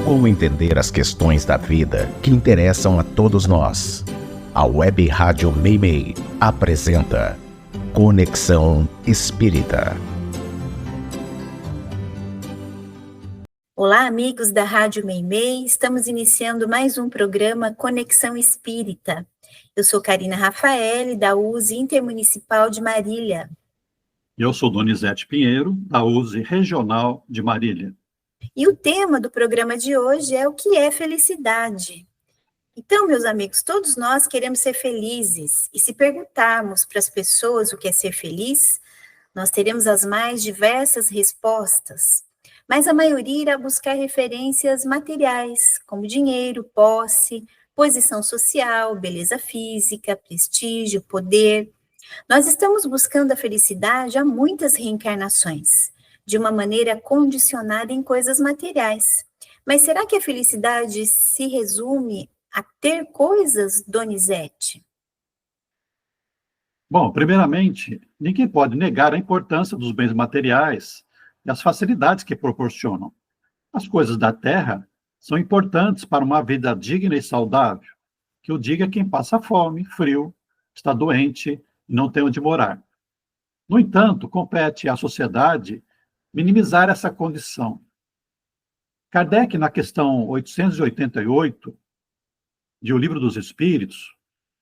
Como entender as questões da vida que interessam a todos nós? A Web Rádio Meimei apresenta Conexão Espírita. Olá, amigos da Rádio Meimei, estamos iniciando mais um programa Conexão Espírita. Eu sou Karina Rafael, da USE Intermunicipal de Marília. Eu sou Donizete Pinheiro, da USE Regional de Marília. E o tema do programa de hoje é o que é felicidade. Então, meus amigos, todos nós queremos ser felizes, e se perguntarmos para as pessoas o que é ser feliz, nós teremos as mais diversas respostas. Mas a maioria irá buscar referências materiais, como dinheiro, posse, posição social, beleza física, prestígio, poder. Nós estamos buscando a felicidade há muitas reencarnações, de uma maneira condicionada em coisas materiais. Mas será que a felicidade se resume a ter coisas, Donizete? Bom, primeiramente, ninguém pode negar a importância dos bens materiais e as facilidades que proporcionam. As coisas da terra são importantes para uma vida digna e saudável, que o diga quem passa fome, frio, está doente e não tem onde morar. No entanto, compete à sociedade minimizar essa condição. Kardec, na questão 888, de O Livro dos Espíritos,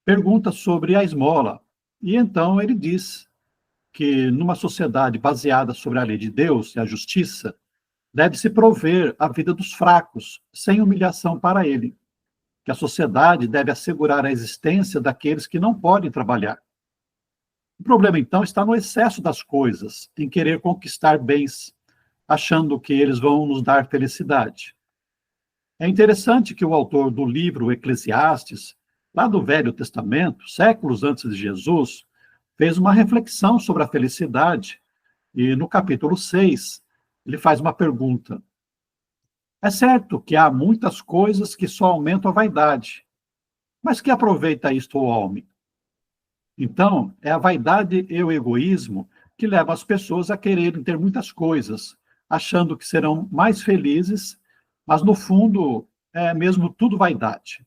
pergunta sobre a esmola, e então ele diz que numa sociedade baseada sobre a lei de Deus e a justiça, deve-se prover a vida dos fracos, sem humilhação para ele, que a sociedade deve assegurar a existência daqueles que não podem trabalhar. O problema, então, está no excesso das coisas, em querer conquistar bens, achando que eles vão nos dar felicidade. É interessante que o autor do livro Eclesiastes, lá do Velho Testamento, séculos antes de Jesus, fez uma reflexão sobre a felicidade, e no capítulo 6, ele faz uma pergunta. É certo que há muitas coisas que só aumentam a vaidade, mas que aproveita isto o homem? Então, é a vaidade e o egoísmo que levam as pessoas a quererem ter muitas coisas, achando que serão mais felizes, mas no fundo é mesmo tudo vaidade.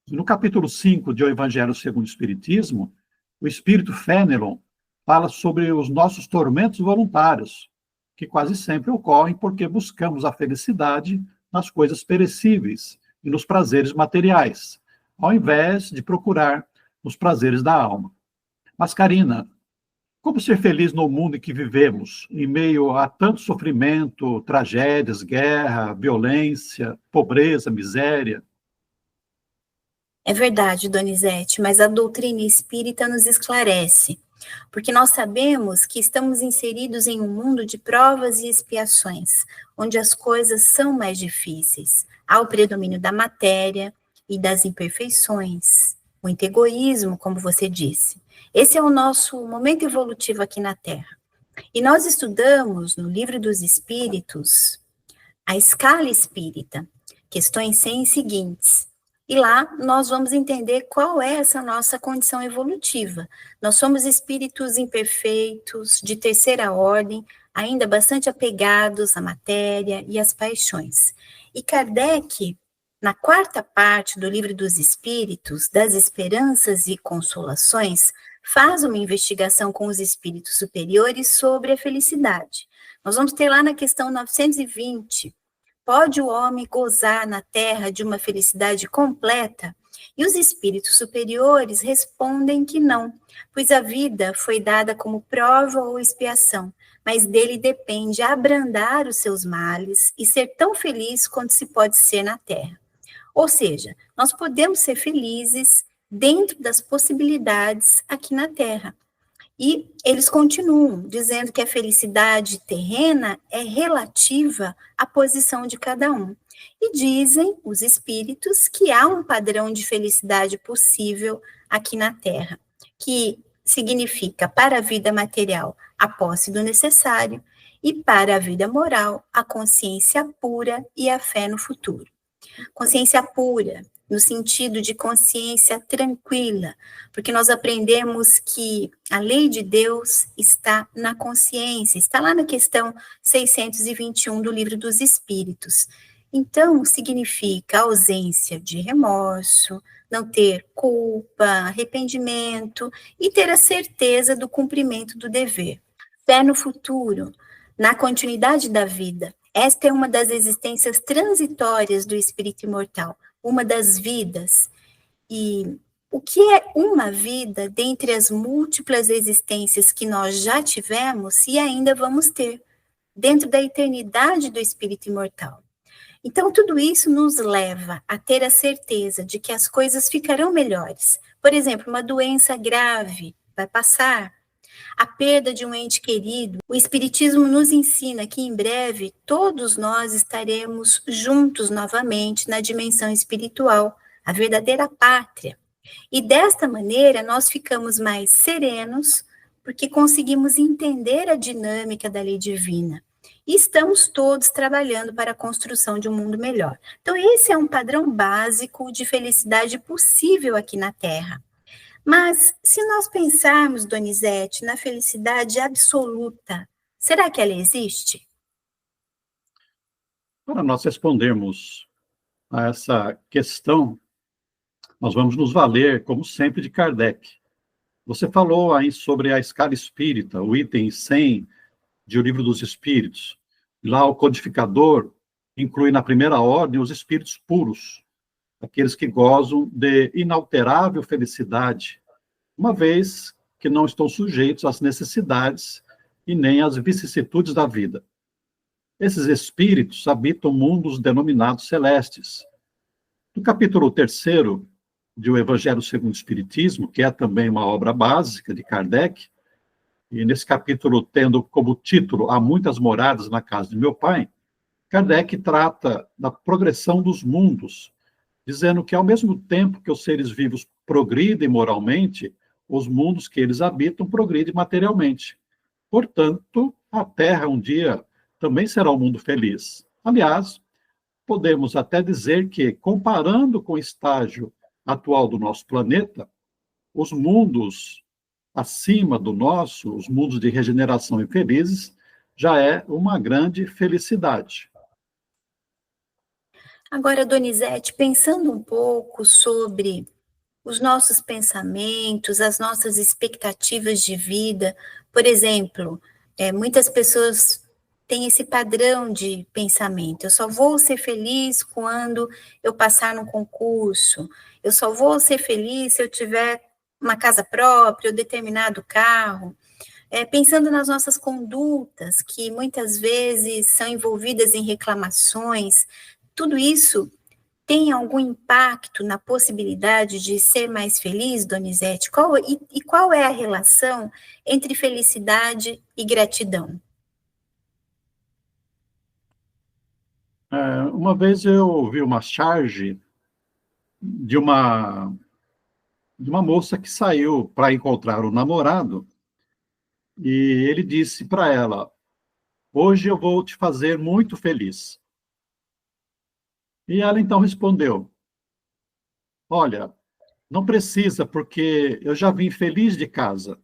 No capítulo 5 de O Evangelho segundo o Espiritismo, o espírito Fénelon fala sobre os nossos tormentos voluntários, que quase sempre ocorrem porque buscamos a felicidade nas coisas perecíveis e nos prazeres materiais, ao invés de procurar os prazeres da alma. Mas, Karina, como ser feliz no mundo em que vivemos, em meio a tanto sofrimento, tragédias, guerra, violência, pobreza, miséria? É verdade, Donizete, mas a doutrina espírita nos esclarece, porque nós sabemos que estamos inseridos em um mundo de provas e expiações, onde as coisas são mais difíceis. Há o predomínio da matéria e das imperfeições, muito egoísmo, como você disse. Esse é o nosso momento evolutivo aqui na Terra. E nós estudamos no Livro dos Espíritos a escala espírita, questões 100 seguintes. E lá nós vamos entender qual é essa nossa condição evolutiva. Nós somos espíritos imperfeitos, de terceira ordem, ainda bastante apegados à matéria e às paixões. E Kardec, na quarta parte do Livro dos Espíritos, das Esperanças e Consolações, faz uma investigação com os espíritos superiores sobre a felicidade. Nós vamos ter lá na questão 920, pode o homem gozar na terra de uma felicidade completa? E os espíritos superiores respondem que não, pois a vida foi dada como prova ou expiação, mas dele depende abrandar os seus males e ser tão feliz quanto se pode ser na terra. Ou seja, nós podemos ser felizes dentro das possibilidades aqui na Terra. E eles continuam dizendo que a felicidade terrena é relativa à posição de cada um. E dizem os espíritos que há um padrão de felicidade possível aqui na Terra, que significa para a vida material a posse do necessário e para a vida moral a consciência pura e a fé no futuro. Consciência pura, no sentido de consciência tranquila, porque nós aprendemos que a lei de Deus está na consciência, está lá na questão 621 do Livro dos Espíritos. Então, significa ausência de remorso, não ter culpa, arrependimento e ter a certeza do cumprimento do dever. Fé no futuro, na continuidade da vida. Esta é uma das existências transitórias do espírito imortal, uma das vidas. E o que é uma vida dentre as múltiplas existências que nós já tivemos e ainda vamos ter, dentro da eternidade do espírito imortal? Então, tudo isso nos leva a ter a certeza de que as coisas ficarão melhores. Por exemplo, uma doença grave vai passar, a perda de um ente querido. O Espiritismo nos ensina que em breve todos nós estaremos juntos novamente na dimensão espiritual, a verdadeira pátria. E desta maneira nós ficamos mais serenos, porque conseguimos entender a dinâmica da lei divina. E estamos todos trabalhando para a construção de um mundo melhor. Então, esse é um padrão básico de felicidade possível aqui na Terra. Mas, se nós pensarmos, Donizete, na felicidade absoluta, será que ela existe? Para nós respondermos a essa questão, nós vamos nos valer, como sempre, de Kardec. Você falou aí sobre a escala espírita, o item 100 de O Livro dos Espíritos. Lá o codificador inclui na primeira ordem os espíritos puros, aqueles que gozam de inalterável felicidade, uma vez que não estão sujeitos às necessidades e nem às vicissitudes da vida. Esses espíritos habitam mundos denominados celestes. No capítulo 3º de O Evangelho segundo o Espiritismo, que é também uma obra básica de Kardec, e nesse capítulo, tendo como título Há muitas moradas na casa de meu pai, Kardec trata da progressão dos mundos, dizendo que ao mesmo tempo que os seres vivos progridem moralmente, os mundos que eles habitam progridem materialmente. Portanto, a Terra um dia também será um mundo feliz. Aliás, podemos até dizer que, comparando com o estágio atual do nosso planeta, os mundos acima do nosso, os mundos de regeneração infelizes, já é uma grande felicidade. Agora, Donizete, pensando um pouco sobre os nossos pensamentos, as nossas expectativas de vida, por exemplo, muitas pessoas têm esse padrão de pensamento: eu só vou ser feliz quando eu passar no concurso, eu só vou ser feliz se eu tiver uma casa própria ou determinado carro. Pensando nas nossas condutas, que muitas vezes são envolvidas em reclamações, tudo isso tem algum impacto na possibilidade de ser mais feliz, Donizete? Qual é a relação entre felicidade e gratidão? Uma vez eu ouvi uma charge de uma moça que saiu para encontrar o namorado, e ele disse para ela: hoje eu vou te fazer muito feliz. E ela então respondeu: olha, não precisa, porque eu já vim feliz de casa.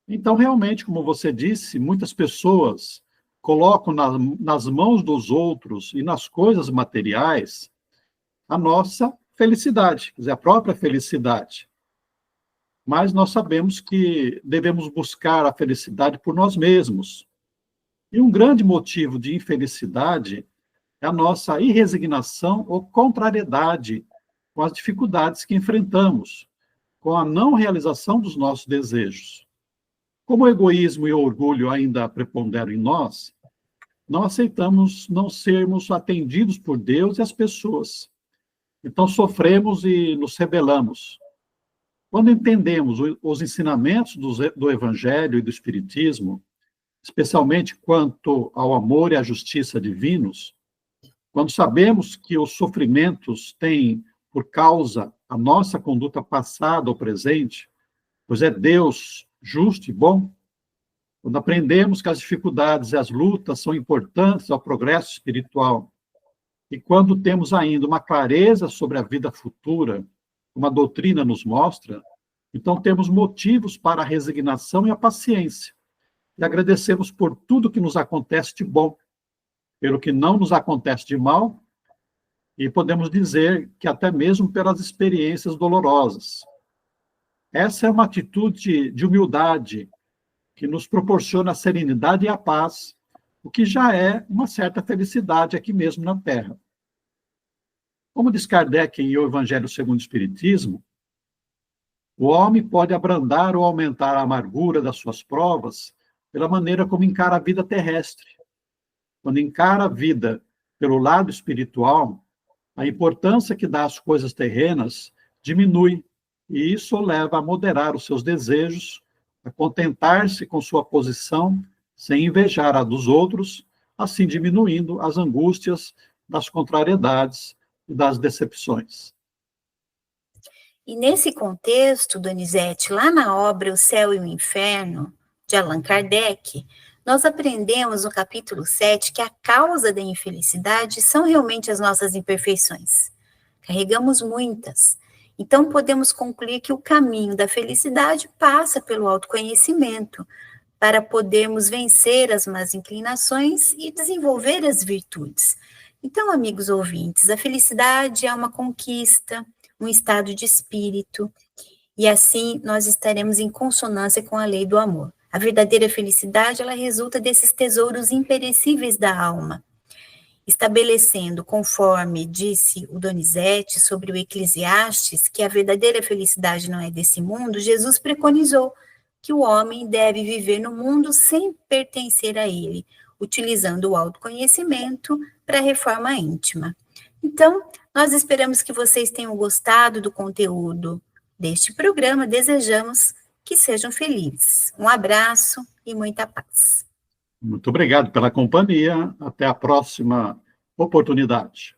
Então, realmente, como você disse, muitas pessoas colocam nas mãos dos outros e nas coisas materiais a nossa felicidade, quer dizer, a própria felicidade. Mas nós sabemos que devemos buscar a felicidade por nós mesmos. E um grande motivo de infelicidade é a nossa irresignação ou contrariedade com as dificuldades que enfrentamos, com a não realização dos nossos desejos. Como o egoísmo e o orgulho ainda preponderam em nós, não aceitamos não sermos atendidos por Deus e as pessoas. Então sofremos e nos rebelamos. Quando entendemos os ensinamentos do Evangelho e do Espiritismo, especialmente quanto ao amor e à justiça divinos, quando sabemos que os sofrimentos têm por causa a nossa conduta passada ou presente, pois é Deus justo e bom, quando aprendemos que as dificuldades e as lutas são importantes ao progresso espiritual, e quando temos ainda uma clareza sobre a vida futura, como a doutrina nos mostra, então temos motivos para a resignação e a paciência, e agradecemos por tudo que nos acontece de bom. pelo que não nos acontece de mal, e podemos dizer que até mesmo pelas experiências dolorosas. Essa é uma atitude de humildade que nos proporciona a serenidade e a paz, o que já é uma certa felicidade aqui mesmo na Terra. Como diz Kardec em O Evangelho segundo o Espiritismo, o homem pode abrandar ou aumentar a amargura das suas provas pela maneira como encara a vida terrestre. Quando encara a vida pelo lado espiritual, a importância que dá às coisas terrenas diminui, e isso o leva a moderar os seus desejos, a contentar-se com sua posição, sem invejar a dos outros, assim diminuindo as angústias das contrariedades e das decepções. E nesse contexto, Donizete, lá na obra O Céu e o Inferno, de Allan Kardec, nós aprendemos no capítulo 7 que a causa da infelicidade são realmente as nossas imperfeições. Carregamos muitas. Então, podemos concluir que o caminho da felicidade passa pelo autoconhecimento, para podermos vencer as más inclinações e desenvolver as virtudes. Então, amigos ouvintes, a felicidade é uma conquista, um estado de espírito, e assim nós estaremos em consonância com a lei do amor. A verdadeira felicidade, ela resulta desses tesouros imperecíveis da alma, estabelecendo, conforme disse o Donizete sobre o Eclesiastes, que a verdadeira felicidade não é desse mundo. Jesus preconizou que o homem deve viver no mundo sem pertencer a ele, utilizando o autoconhecimento para a reforma íntima. Então, nós esperamos que vocês tenham gostado do conteúdo deste programa. Desejamos que sejam felizes. Um abraço e muita paz. Muito obrigado pela companhia. Até a próxima oportunidade.